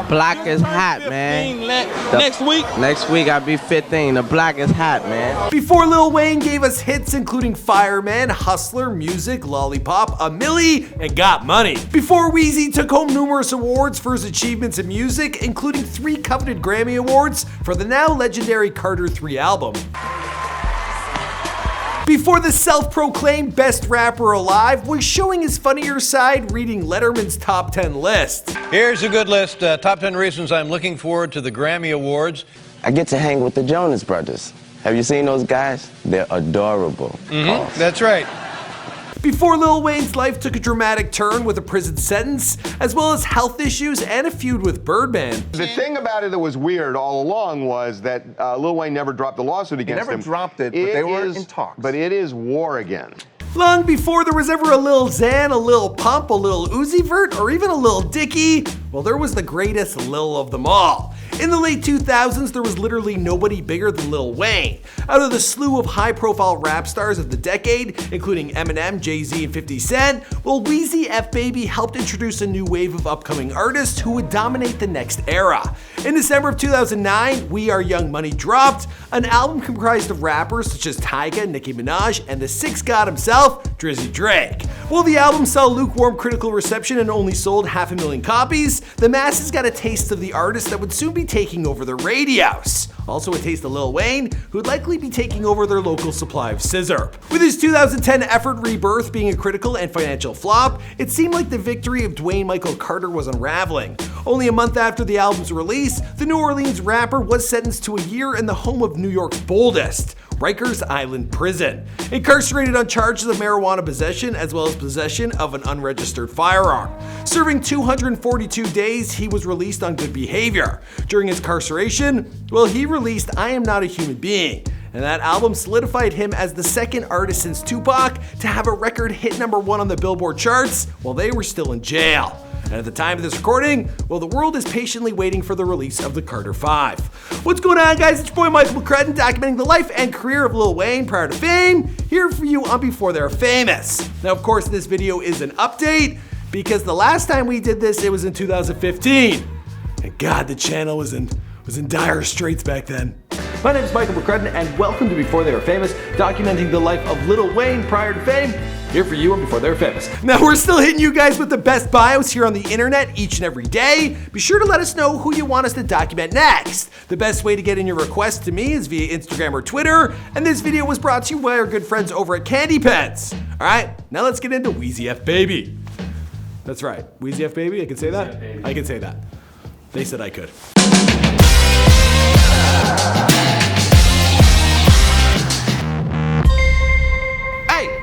Black is hot, man. Next week? Next week I'll be 15. The black is hot, man. Before Lil Wayne gave us hits including Fireman, Hustler, Music, Lollipop, A Milli, and Got Money. Before Weezy took home numerous awards for his achievements in music, including 3 coveted Grammy Awards for the now legendary Carter 3 album. Before the self-proclaimed best rapper alive was showing his funnier side reading Letterman's top 10 list. Here's a good list. Top 10 reasons I'm looking forward to the Grammy Awards. I get to hang with the Jonas Brothers. Have you seen those guys? They're adorable. That's right. Before Lil Wayne's life took a dramatic turn with a prison sentence, as well as health issues and a feud with Birdman. The thing about it that was weird all along was that Lil Wayne never dropped the lawsuit against him. He never dropped it, but they were in talks. But it is war again. Long before there was ever a Lil Xan, a Lil Pump, a Lil Vzi Vert, or even a Lil Dicky, well, there was the greatest Lil of them all. In the late 2000s, there was literally nobody bigger than Lil Wayne. Out of the slew of high-profile rap stars of the decade, including Eminem, Jay-Z, and 50 Cent, well, Weezy F baby helped introduce a new wave of upcoming artists who would dominate the next era. In December of 2009, We Are Young Money dropped, an album comprised of rappers such as Tyga, Nicki Minaj, and the Six God himself, Drizzy Drake. While the album saw lukewarm critical reception and only sold 500,000 copies, the masses got a taste of the artist that would soon be taking over their radios. Also a taste of Lil Wayne, who would likely be taking over their local supply of sizzurp. With his 2010 effort Rebirth being a critical and financial flop, it seemed like the victory of Dwayne Michael Carter was unraveling. Only a month after the album's release, the New Orleans rapper was sentenced to a year in the home of New York's Boldest, Riker's Island Prison. Incarcerated on charges of marijuana possession as well as possession of an unregistered firearm. Serving 242 days, he was released on good behavior. During his incarceration, well, he released I Am Not a Human Being, and that album solidified him as the second artist since Tupac to have a record hit #1 on the Billboard charts while they were still in jail. And at the time of this recording, well, the world is patiently waiting for the release of the Carter 5. What's going on, guys? It's your boy Michael Carter, documenting the life and career of Lil Wayne prior to fame, here for you on Before They're Famous. Now, of course, this video is an update, because the last time we did this, it was in 2015. And God, the channel was in dire straits back then. My name is Michael McCrudden, and welcome to Before They Were Famous, documenting the life of Lil Wayne prior to fame, here for you on Before They Were Famous. Now, we're still hitting you guys with the best bios here on the internet each and every day. Be sure to let us know who you want us to document next. The best way to get in your requests to me is via Instagram or Twitter, and this video was brought to you by our good friends over at Candy Pens. All right, now let's get into Weezy F Baby. That's right, Weezy F Baby, I can say that? I can say that. They said I could.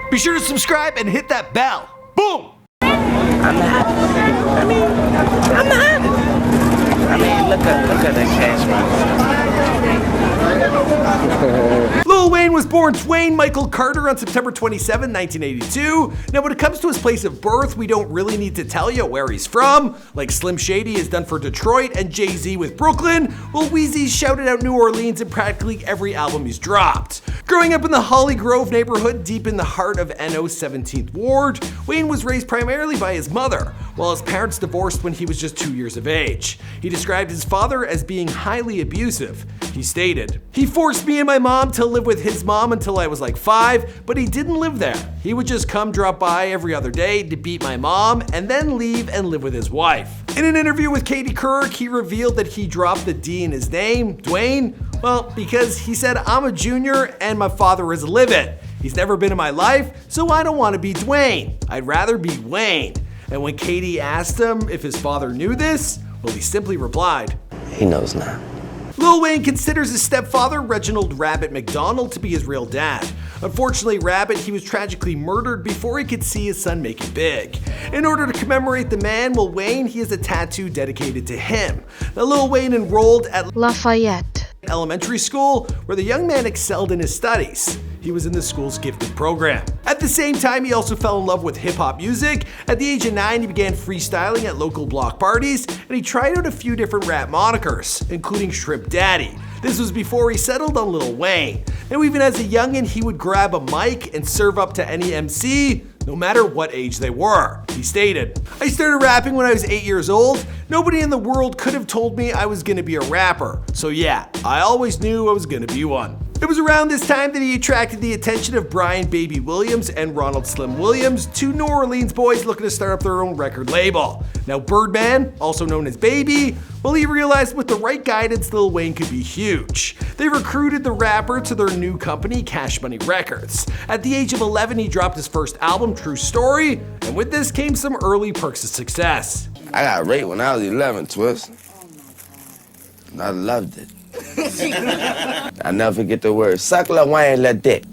Be sure to subscribe and hit that bell. Boom! I'm hot. I'm hot. Look at that cash money. Lil Wayne was born Dwayne Michael Carter on September 27, 1982. Now, when it comes to his place of birth, we don't really need to tell you where he's from. Like Slim Shady has done for Detroit and Jay-Z with Brooklyn, well, Weezy's shouted out New Orleans in practically every album he's dropped. Growing up in the Holly Grove neighborhood deep in the heart of NO's 17th Ward, Wayne was raised primarily by his mother, while his parents divorced when he was just 2 years of age. He described his father as being highly abusive. He stated, "He forced me and my mom to live with his mom until I was like 5, but he didn't live there. He would just come drop by every other day to beat my mom and then leave and live with his wife." In an interview with Katie Couric, he revealed that he dropped the D in his name, Dwayne, well, because he said, "I'm a junior and my father is livid. He's never been in my life, so I don't want to be Dwayne. I'd rather be Wayne." And when Katie asked him if his father knew this, well, he simply replied, He knows now. Lil Wayne considers his stepfather, Reginald Rabbit McDonald, to be his real dad. Unfortunately, Rabbit, he was tragically murdered before he could see his son make it big. In order to commemorate the man, Lil Wayne, he has a tattoo dedicated to him. Now, Lil Wayne enrolled at Lafayette Elementary School, where the young man excelled in his studies. He was in the school's gifted program. At the same time, he also fell in love with hip-hop music. At the age of 9, he began freestyling at local block parties, and he tried out a few different rap monikers, including Shrimp Daddy. This was before he settled on Lil Wayne. Now, even as a youngin', he would grab a mic and serve up to any MC, no matter what age they were. He stated, "I started rapping when I was 8 years old. Nobody in the world could have told me I was gonna be a rapper. So yeah, I always knew I was gonna be one." It was around this time that he attracted the attention of Brian Baby Williams and Ronald Slim Williams, two New Orleans boys looking to start up their own record label. Now Birdman, also known as Baby, well, he realized with the right guidance Lil Wayne could be huge. They recruited the rapper to their new company, Cash Money Records. At the age of 11, he dropped his first album, True Story, and with this came some early perks of success. I got raped when I was 11, Twist. And I loved it. I never forget the word, suck Lil Wayne, let dick.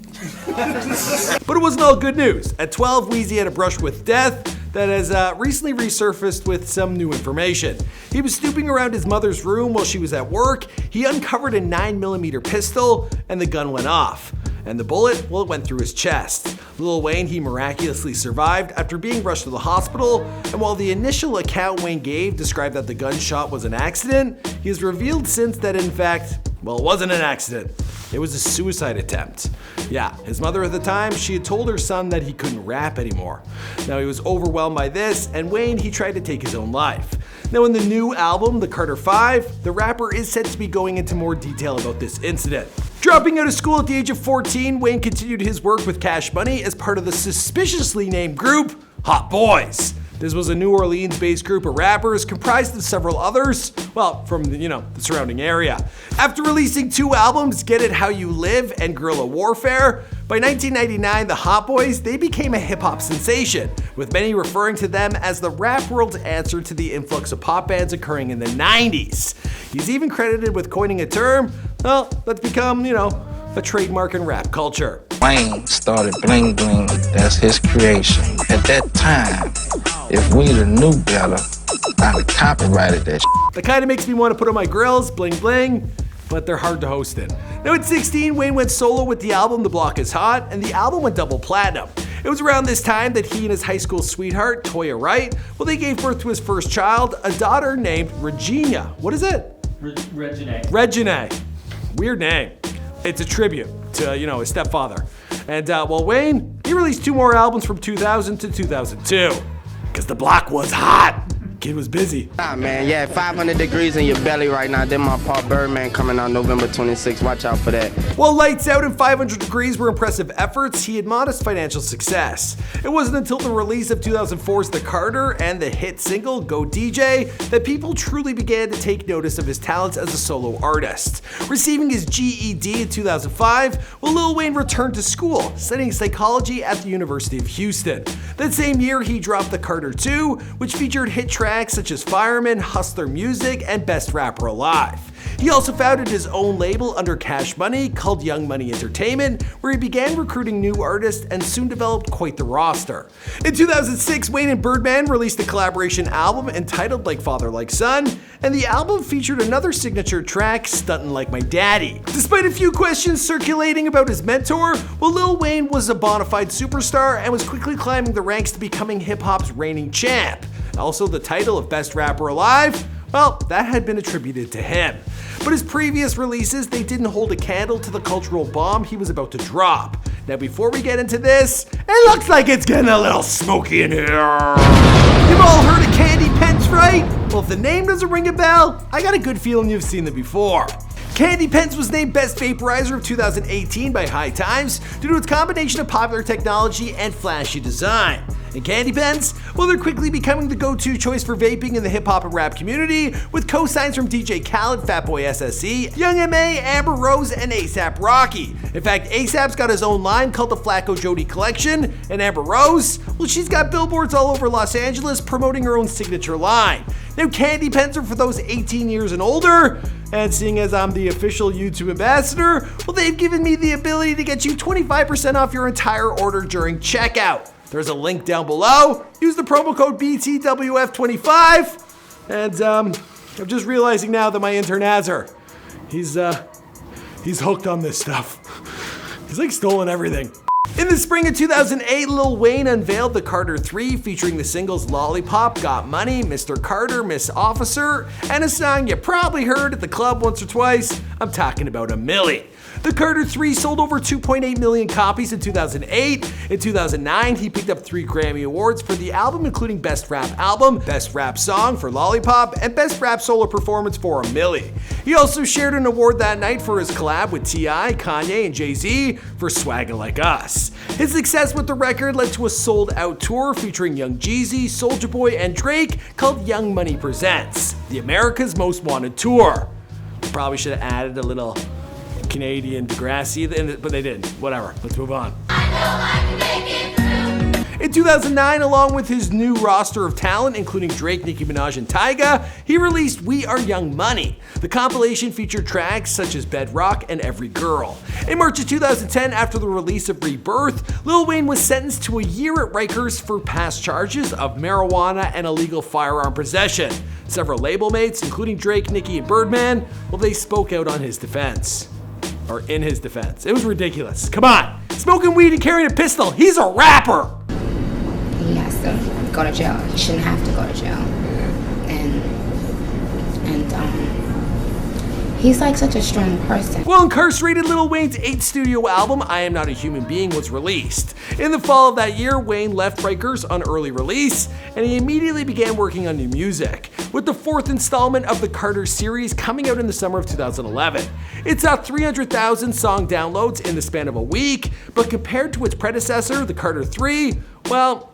But it wasn't all good news. At 12, Weezy had a brush with death that has recently resurfaced with some new information. He was snooping around his mother's room while she was at work. He uncovered a 9mm pistol and the gun went off. And the bullet, well, it went through his chest. Lil Wayne, he miraculously survived after being rushed to the hospital, and while the initial account Wayne gave described that the gunshot was an accident, he has revealed since that in fact, well, it wasn't an accident. It was a suicide attempt. Yeah, his mother at the time, she had told her son that he couldn't rap anymore. Now he was overwhelmed by this, and Wayne, he tried to take his own life. Now in the new album, The Carter 5, the rapper is said to be going into more detail about this incident. Dropping out of school at the age of 14, Wayne continued his work with Cash Money as part of the suspiciously named group, Hot Boys. This was a New Orleans-based group of rappers comprised of several others, well, from the surrounding area. After releasing 2 albums, Get It How You Live and Guerrilla Warfare, by 1999, the Hot Boys, they became a hip-hop sensation, with many referring to them as the rap world's answer to the influx of pop bands occurring in the 90s. He's even credited with coining a term, well, that's become, a trademark in rap culture. Wayne started bling bling, that's his creation. At that time, if we'd have knew better, I'd have copyrighted that shit. That kind of makes me want to put on my grills, bling bling, but they're hard to host in. Now at 16, Wayne went solo with the album The Block Is Hot, and the album went double platinum. It was around this time that he and his high school sweetheart, Toya Wright, well, they gave birth to his first child, a daughter named Regina. What is it? Regina. Weird name. It's a tribute to, his stepfather. And Wayne, he released 2 more albums from 2000 to 2002. Because the block was hot. Kid was busy. Ah, man, yeah, 500 degrees in your belly right now. Then my Paul Birdman coming out November 26th. Watch out for that. While Lights Out and 500 Degrees were impressive efforts, he had modest financial success. It wasn't until the release of 2004's The Carter and the hit single Go DJ that people truly began to take notice of his talents as a solo artist. Receiving his GED in 2005, Lil Wayne returned to school, studying psychology at the University of Houston. That same year, he dropped The Carter 2, which featured hit tracks such as Fireman, Hustler Music, and Best Rapper Alive. He also founded his own label under Cash Money called Young Money Entertainment, where he began recruiting new artists and soon developed quite the roster. In 2006, Wayne and Birdman released a collaboration album entitled Like Father Like Son, and the album featured another signature track, Stuntin' Like My Daddy. Despite a few questions circulating about his mentor, Lil Wayne was a bona fide superstar and was quickly climbing the ranks to becoming hip-hop's reigning champ. Also, the title of Best Rapper Alive, well, that had been attributed to him. But his previous releases, they didn't hold a candle to the cultural bomb he was about to drop. Now before we get into this, it looks like it's getting a little smoky in here. You've all heard of Candy Pence, right? Well, if the name doesn't ring a bell, I got a good feeling you've seen them before. Candy Pence was named Best Vaporizer of 2018 by High Times due to its combination of popular technology and flashy design. And Candy Pence, well, they're quickly becoming the go-to choice for vaping in the hip-hop and rap community, with co-signs from DJ Khaled, Fatboy SSE, Young M.A., Amber Rose, and A$AP Rocky. In fact, A$AP's got his own line called the Flacco Jody Collection, and Amber Rose, well, she's got billboards all over Los Angeles promoting her own signature line. Now, Candy Pence are for those 18 years and older, and seeing as I'm the official YouTube ambassador, well, they've given me the ability to get you 25% off your entire order during checkout. There's a link down below. Use the promo code BTWF25. And I'm just realizing now that my intern has her. He's hooked on this stuff. He's like stolen everything. In the spring of 2008, Lil Wayne unveiled the Carter 3 featuring the singles Lollipop, Got Money, Mr. Carter, Miss Officer, and a song you probably heard at the club once or twice. I'm talking about A Milli. The Carter 3 sold over 2.8 million copies in 2008. In 2009, he picked up 3 Grammy Awards for the album, including Best Rap Album, Best Rap Song for Lollipop, and Best Rap Solo Performance for A Milli. He also shared an award that night for his collab with T.I., Kanye, and Jay-Z for Swagga Like Us. His success with the record led to a sold-out tour featuring Young Jeezy, Soulja Boy, and Drake called Young Money Presents, the America's Most Wanted Tour. Probably should have added a little Canadian Degrassi, but they didn't. Whatever, let's move on. In 2009, along with his new roster of talent, including Drake, Nicki Minaj, and Tyga, he released We Are Young Money. The compilation featured tracks such as Bedrock and Every Girl. In March of 2010, after the release of Rebirth, Lil Wayne was sentenced to a year at Rikers for past charges of marijuana and illegal firearm possession. Several label mates, including Drake, Nicki, and Birdman, well, they spoke out on his defense. Or in his defense. It was ridiculous. Come on! Smoking weed and carrying a pistol, he's a rapper! He has to go to jail. He shouldn't have to go to jail. And he's like such a strong person. Well, Incarcerated, Lil Wayne's 8th studio album, I Am Not a Human Being, was released. In the fall of that year, Wayne left Rikers on early release, and he immediately began working on new music, with the 4th installment of the Carter series coming out in the summer of 2011. It saw 300,000 song downloads in the span of a week, but compared to its predecessor, the Carter 3, well,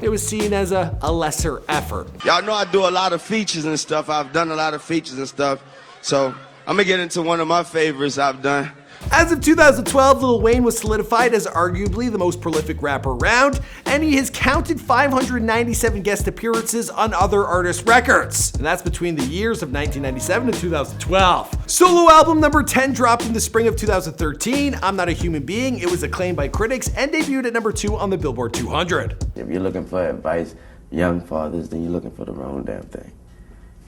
it was seen as a lesser effort. Y'all know I do a lot of features and stuff. I've done a lot of features and stuff. So I'm gonna get into one of my favorites I've done. As of 2012, Lil Wayne was solidified as arguably the most prolific rapper around, and he has counted 597 guest appearances on other artists' records. And that's between the years of 1997 and 2012. Solo album number 10 dropped in the spring of 2013, I'm Not a Human Being. It was acclaimed by critics and debuted at number 2 on the Billboard 200. If you're looking for advice, young fathers, then you're looking for the wrong damn thing.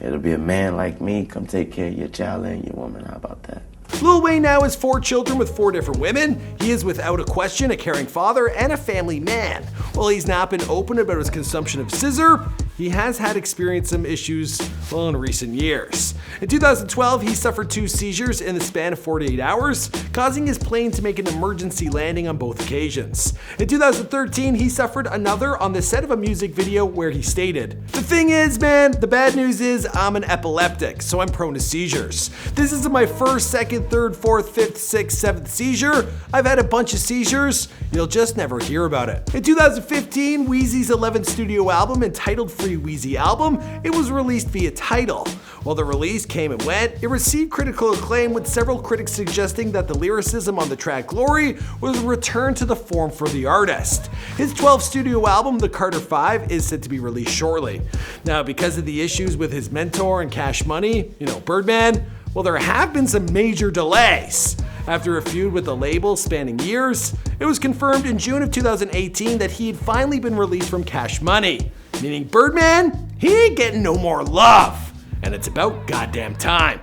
It'll be a man like me, come take care of your child and your woman. How about that? Lil Wayne now has 4 children with 4 different women. He is without a question a caring father and a family man. While he's not been open about his consumption of sizzurp, he has had experienced some issues, well, in recent years. In 2012, he suffered 2 seizures in the span of 48 hours, causing his plane to make an emergency landing on both occasions. In 2013, he suffered another on the set of a music video where he stated, "The thing is, man, the bad news is I'm an epileptic, so I'm prone to seizures. This isn't my first, second, third, fourth, fifth, sixth, seventh seizure. I've had a bunch of seizures. You'll just never hear about it." In 2015, Weezy's 11th studio album, entitled Free Weezy Album, it was released via Tidal. While the release came and went, it received critical acclaim, with several critics suggesting that the lyricism on the track Glory was a return to the form for the artist. His 12th studio album, The Carter 5, is set to be released shortly. Now, because of the issues with his mentor and Cash Money, Birdman, well, there have been some major delays. After a feud with the label spanning years, it was confirmed in June of 2018 that he had finally been released from Cash Money, meaning Birdman, he ain't getting no more love. And it's about goddamn time.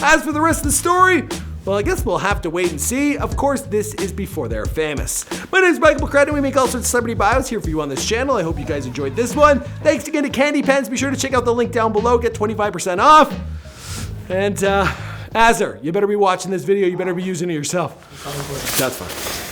As for the rest of the story, well, I guess we'll have to wait and see. Of course, this is before they're famous. My name is Michael Carter, and we make all sorts of celebrity bios here for you on this channel. I hope you guys enjoyed this one. Thanks again to Candy Pens. Be sure to check out the link down below. Get 25% off. And, Azar, you better be watching this video. You better be using it yourself. That's fine.